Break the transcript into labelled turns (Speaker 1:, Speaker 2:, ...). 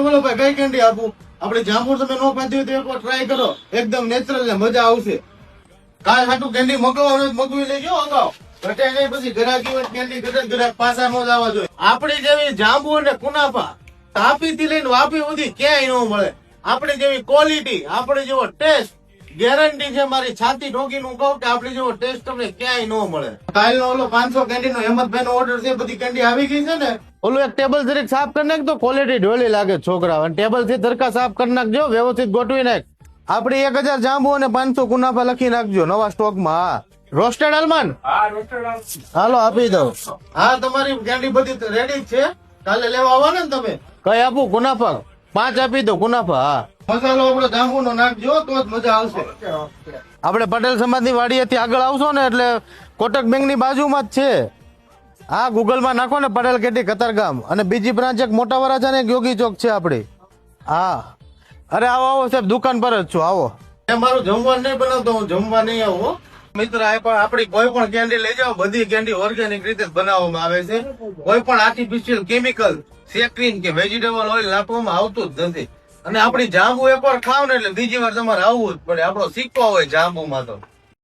Speaker 1: બોલો ભાઈ કઈ કેન્ડી આપું? આપણે જાંબુ તમે નો ખાધી હોય તો એકવાર ટ્રાય કરો, એકદમ નેચરલ ને મજા આવશે. કાલ હાટું કેન્ડી મગાવવાનું મગવી લેજો અગાઉ, ઘટે નહીં પછી ગ્રાહકી હોય કેન્ડી ઘટે ગ્રાહક પાછા નો જવા જોઈએ. આપણી જેવી જાંબુ અને કુનાફા તાપી થી લઈને વાપી સુધી ક્યાંય ન મળે. આપણી જેવી ક્વોલિટી, આપણે જેવો ટેસ્ટ, ગેરંટી છે મારી છાતી ઠોકી નું કહું કે આપણી જેવો ટેસ્ટ તમને ક્યાંય ન મળે. કાલનો ઓલો 500 કેન્ડી નો હેમંતભાઈ નો ઓર્ડર છે, બધી કેન્ડી આવી ગઈ છે ને. ઓલું એક ટેબલ જરીક સાફ કરી નાખ તો ક્વોલિટી ઢોળી લાગે છોકરા. અને ટેબલ થી ધરકા સાફ કરી નાખજો, વ્યવસ્થિત ગોઠવી નાખ. આપડી 1000 જાંબુ અને 500 કુનાફા લખી નાખજો નવા સ્ટોક માં. હા રોસ્ટેડ આલમાન, હાલો આપી દો. હા તમારી કેન્ડી બધી રેડી છે, કાલે લેવા આવવાના ને તમે. કઈ આપું? કુનાફા 5 આપી દો કુનાફા. હા મસાલો આપડે જાંબુ નો નાખજો તો જ મજા આવશે. આપડે પટેલ સમાજ ની વાડીએથી આગળ આવશો ને એટલે કોટક બેંક ની બાજુમાં જ છે. હા ગૂગલ માં નાખો ને પટેલ કેટી કતારગામ, અને બીજી બ્રાન્ચ એક મોટા વરાછા ને એક યોગી ચોક છે આપડી. હા અરે આવો આવો સાહેબ, દુકાન પર જ છું, આવો. મારું જમવાનું નહીં બનાવતો, હું જમવા નહીં આવું મિત્ર. આપડી કોઈ પણ કેન્ડી લઈ જાઓ, બધી કેન્ડી ઓર્ગેનિક રીતે બનાવવામાં આવે છે. કોઈ પણ આર્ટિફિશિયલ કેમિકલ, સેક્રીન કે વેજીટેબલ ઓઇલ નાખવામાં આવતું જ નથી. અને આપડી જાંબુ એકવાર ખાવ ને એટલે બીજી વાર તમારે આવવું જ પડે. આપણો સિક્કો હોય જાંબુમાં તો.